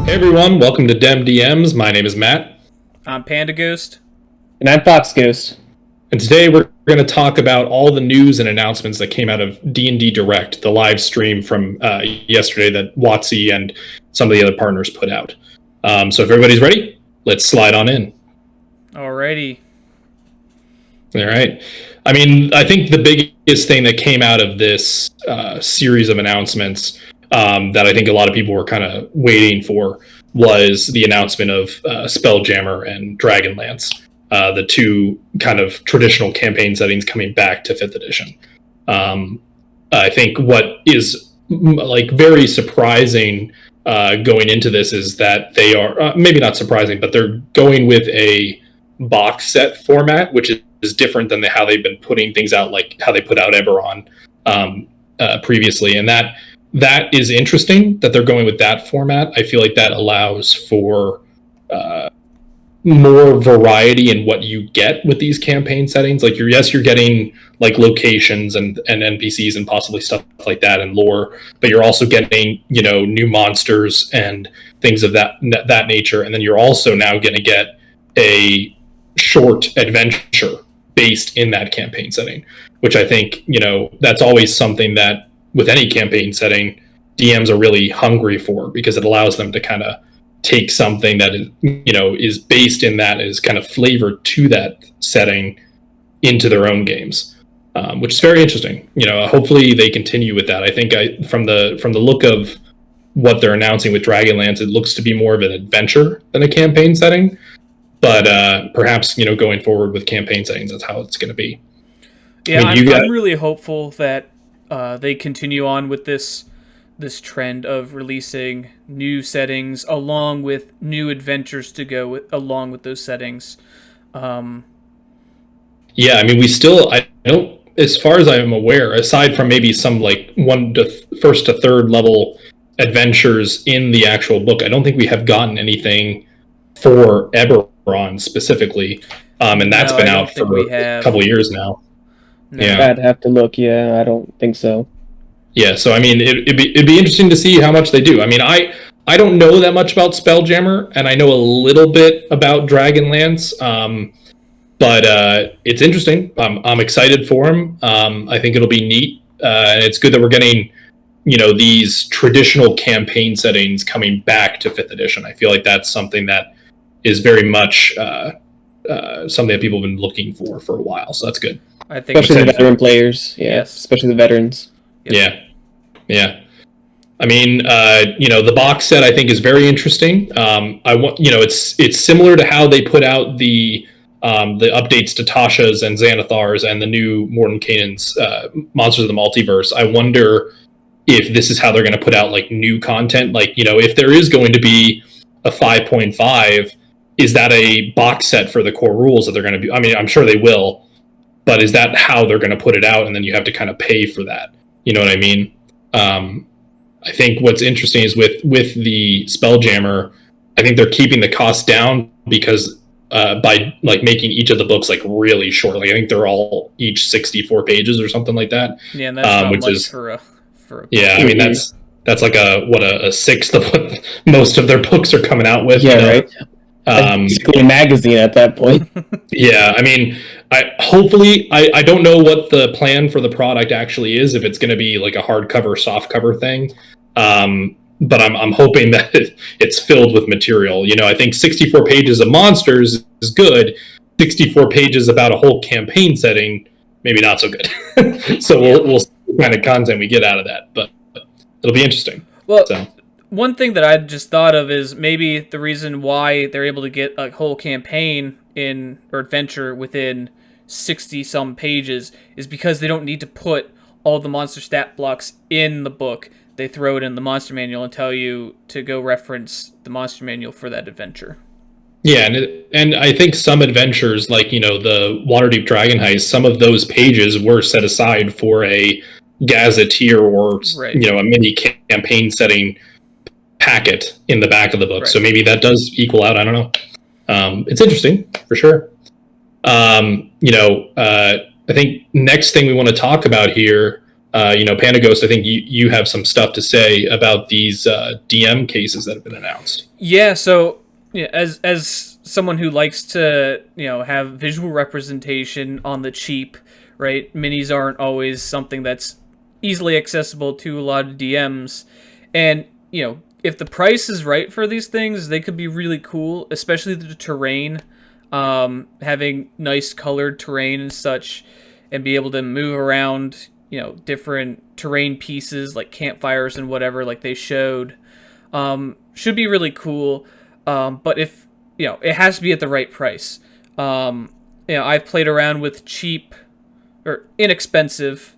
Hey everyone, welcome to Dem DMs. My name is Matt. I'm Panda Ghost. And I'm Fox Ghost. And today we're going to talk about all the news and announcements that came out of D&D Direct, the live stream from yesterday that WotC and some of the other partners put out. So if everybody's ready, let's slide on in. Alrighty. All right. I mean, I think the biggest thing that came out of this series of announcements that I think a lot of people were kind of waiting for was the announcement of Spelljammer and Dragonlance, the two kind of traditional campaign settings coming back to 5th edition. I think what is like very surprising going into this is that they are maybe not surprising, but they're going with a box set format, which is different than how they've been putting things out, like how they put out Eberron previously, and that is interesting that they're going with that format. I feel like that allows for more variety in what you get with these campaign settings. Like you're getting like locations and NPCs and possibly stuff like that and lore, but you're also getting, new monsters and things of that nature. And then you're also now going to get a short adventure based in that campaign setting, which I think, that's always something that with any campaign setting, DMs are really hungry for, because it allows them to kind of take something that is, is based in that, is kind of flavored to that setting into their own games, which is very interesting. Hopefully they continue with that. I think from the look of what they're announcing with Dragonlance, it looks to be more of an adventure than a campaign setting. But perhaps, going forward with campaign settings, that's how it's going to be. Yeah, I'm really hopeful that they continue on with this trend of releasing new settings along with new adventures to go along with those settings. Yeah, I mean, I don't, as far as I am aware, aside from maybe some like first to third level adventures in the actual book, I don't think we have gotten anything for Eberron specifically, and that's been out for a couple of years now. No. Yeah, I'd have to look. Yeah, I don't think so. Yeah, so I mean, it'd be interesting to see how much they do. I mean, I don't know that much about Spelljammer, and I know a little bit about Dragonlance, but it's interesting. I'm excited for them. I think it'll be neat, and it's good that we're getting, these traditional campaign settings coming back to 5th edition. I feel like that's something that is very much something that people have been looking for a while. So that's good. I think especially the veteran players. Yeah, yes. Especially the veterans. Yes. Yeah. I mean, the box set I think is very interesting. It's similar to how they put out the updates to Tasha's and Xanathar's and the new Mordenkainen's Monsters of the Multiverse. I wonder if this is how they're going to put out like new content. Like, if there is going to be a 5.5, is that a box set for the core rules that they're going to be? I mean, I'm sure they will, but is that how they're going to put it out? And then you have to kind of pay for that. You know what I mean? I think what's interesting is with the Spelljammer, I think they're keeping the cost down because by like making each of the books like really short. Like I think they're all each 64 pages or something like that. Yeah, and that's not much for a yeah. I mean that's like a sixth of what most of their books are coming out with. Yeah, right. Basically a magazine at that point. Yeah, I mean, I don't know what the plan for the product actually is, if it's going to be like a hardcover, softcover thing, but I'm hoping that it's filled with material. I think 64 pages of monsters is good. 64 pages about a whole campaign setting, maybe not so good. So we'll see what kind of content we get out of that, but it'll be interesting. Well. So. One thing that I just thought of is maybe the reason why they're able to get a whole campaign or adventure within 60-some pages is because they don't need to put all the monster stat blocks in the book. They throw it in the monster manual and tell you to go reference the monster manual for that adventure. Yeah, and I think some adventures, like, the Waterdeep Dragon Heist, some of those pages were set aside for a gazetteer or, right. A mini campaign setting packet in the back of the book. Right. So maybe that does equal out. I don't know. It's interesting for sure. I think next thing we want to talk about here Panda Ghost, I think you have some stuff to say about these DM cases that have been announced. Yeah, so as someone who likes to have visual representation on the cheap, right? Minis aren't always something that's easily accessible to a lot of DMs, and if the price is right for these things, they could be really cool, especially the terrain, having nice colored terrain and such, and be able to move around, different terrain pieces like campfires and whatever, like they showed, should be really cool. But if, it has to be at the right price. I've played around with cheap or inexpensive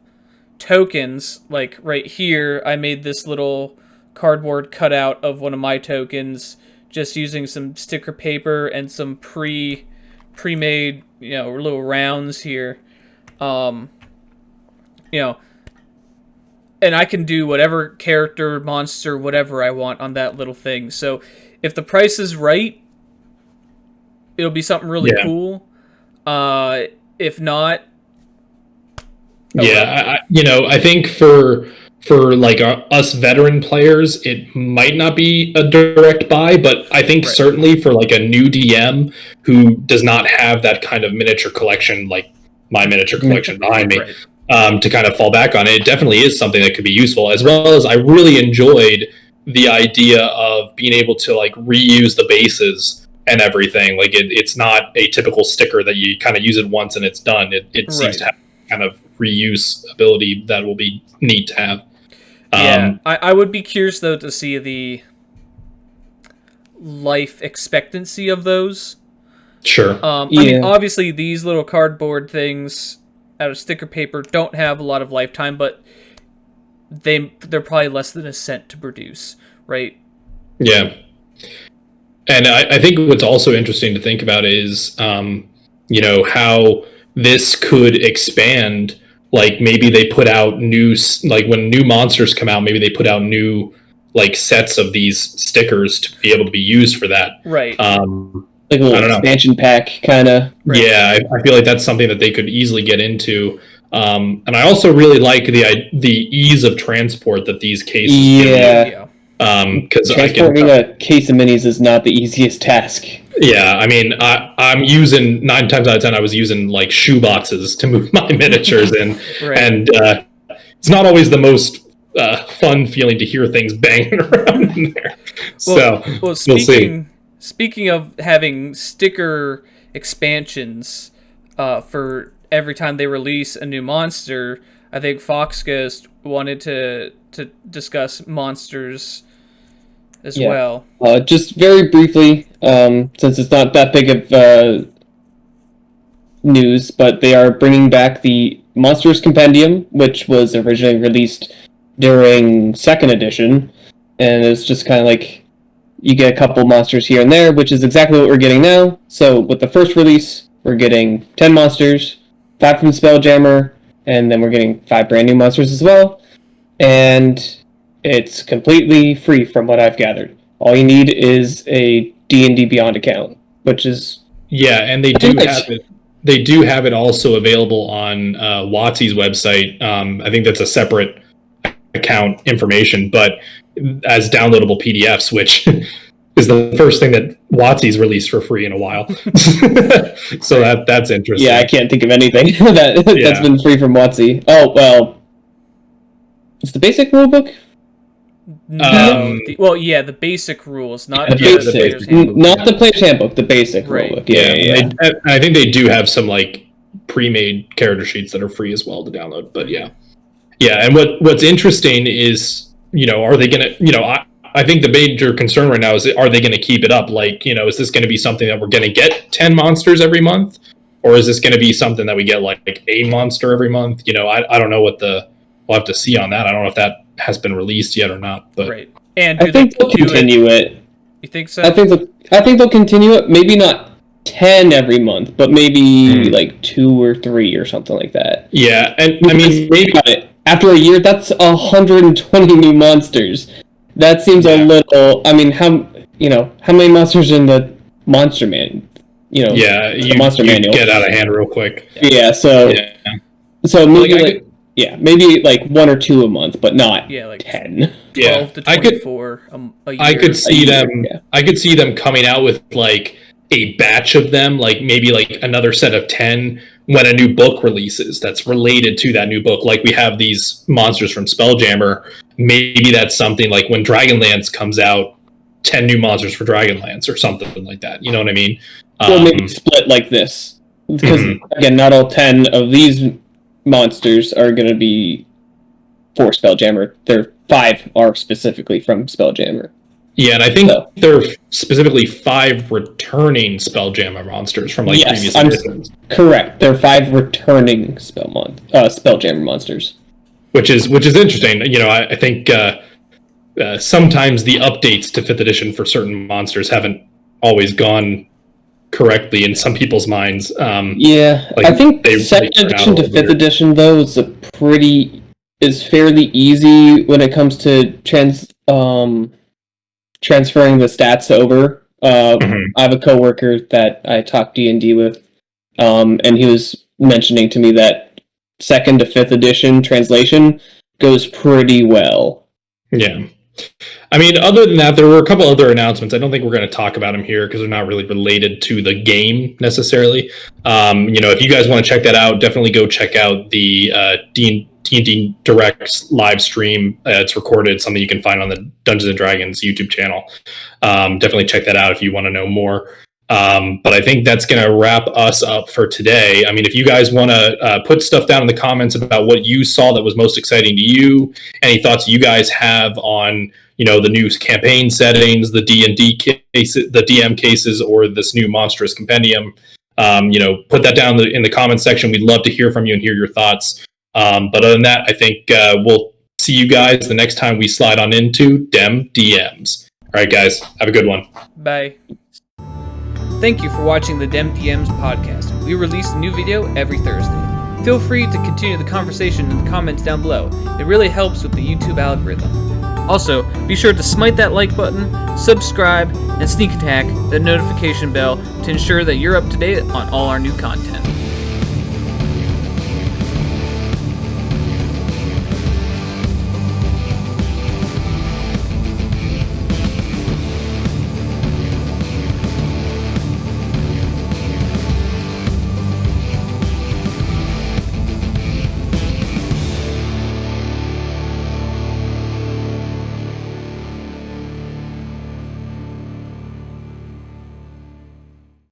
tokens, like right here, I made this little cardboard cutout of one of my tokens just using some sticker paper and some pre-made little rounds here, and I can do whatever character, monster, whatever I want on that little thing. So if the price is right, it'll be something really cool. If not, I think for like us veteran players, it might not be a direct buy, but I think certainly for like a new DM who does not have that kind of miniature collection, like my miniature collection behind me, to kind of fall back on, it definitely is something that could be useful. As well as I really enjoyed the idea of being able to like reuse the bases and everything. Like it's not a typical sticker that you kind of use it once and it's done. It seems to have kind of reuse ability that will be neat to have. I would be curious though to see the life expectancy of those. Sure. I mean, obviously these little cardboard things out of sticker paper don't have a lot of lifetime, but they're probably less than a cent to produce, right? Yeah. And I think what's also interesting to think about is, how this could expand. Like maybe they put out like when new monsters come out, maybe they put out new like sets of these stickers to be able to be used for that. Right. Like a little expansion pack kind of. Right. Yeah, I feel like that's something that they could easily get into. And I also really like the ease of transport that these cases give. Because transporting a case of minis is not the easiest task. Yeah, I mean, I'm using 9 times out of 10, I was using like shoe boxes to move my miniatures in, and it's not always the most fun feeling to hear things banging around in there. We'll see. Speaking of having sticker expansions for every time they release a new monster, I think Fox Ghost wanted to discuss monsters as well. Just very briefly, since it's not that big of news, but they are bringing back the Monsters Compendium, which was originally released during 2nd edition, and it's just kind of like you get a couple monsters here and there, which is exactly what we're getting now. So with the first release, we're getting 10 monsters, 5 from Spelljammer, and then we're getting 5 brand new monsters as well. And it's completely free from what I've gathered. All you need is a D&D Beyond account, which is... Yeah, and they do have it. They do have it also available on WotC's website. I think that's a separate account information, but as downloadable PDFs, which is the first thing that WotC's released for free in a while. So that's interesting. Yeah, I can't think of anything that's been free from WotC. Oh, well, it's the basic rulebook? No. The basic rules, not the player's handbook. Not the player's handbook, the basic rulebook. Yeah. I think they do have some like pre-made character sheets that are free as well to download. But yeah. And what's interesting is, are they gonna, I think the major concern right now is, are they going to keep it up? Like, is this going to be something that we're going to get 10 monsters every month, or is this going to be something that we get like a monster every month? I don't know we'll have to see on that. I don't know if that has been released yet or not, but And I think they'll continue it. You think so? I think they'll continue it. Maybe not 10 every month, but maybe like 2 or 3 or something like that. Yeah, and I mean, maybe after a year, that's 120 new monsters. That seems a little. I mean, how many monsters in the monster man? You monster manual get out of hand real quick. Yeah. So maybe Yeah, maybe like 1 or 2 a month, but not 10. 12 to 24 a year. I could see them. Yeah. I could see them coming out with like a batch of them, like maybe like another set of 10 when a new book releases that's related to that new book. Like we have these monsters from Spelljammer. Maybe that's something like when Dragonlance comes out, 10 new monsters for Dragonlance or something like that. You know what I mean? Or maybe split like this. Because, again, not all 10 of these monsters are going to be for Spelljammer. 5 are specifically from Spelljammer. Yeah, and I think there are specifically 5 returning Spelljammer monsters from previous editions. Correct. There are 5 returning Spelljammer monsters. Which is interesting. You know, I think sometimes the updates to 5th edition for certain monsters haven't always gone correctly in some people's minds. I think 2nd edition to 5th edition though is fairly easy when it comes to transferring the stats over. I have a coworker that I talk D&D with, and he was mentioning to me that 2nd to 5th edition translation goes pretty well. Yeah. I mean, other than that, there were a couple other announcements. I don't think we're going to talk about them here because they're not really related to the game necessarily. You know, if you guys want to check that out, definitely go check out the D&D Direct live stream. It's recorded, something you can find on the Dungeons & Dragons YouTube channel. Definitely check that out if you want to know more. But I think that's going to wrap us up for today. I mean, if you guys want to put stuff down in the comments about what you saw that was most exciting to you, any thoughts you guys have on, you know, the new campaign settings, the D&D cases, the DM cases, or this new monstrous compendium, you know, put that down in the comments section. We'd love to hear from you and hear your thoughts. But other than that, I think we'll see you guys the next time we slide on into Dem DMs. All right, guys, have a good one. Bye. Thank you for watching the Dem DMs podcast. We release a new video every Thursday. Feel free to continue the conversation in the comments down below. It really helps with the YouTube algorithm. Also, be sure to smite that like button, subscribe, and sneak attack the notification bell to ensure that you're up to date on all our new content.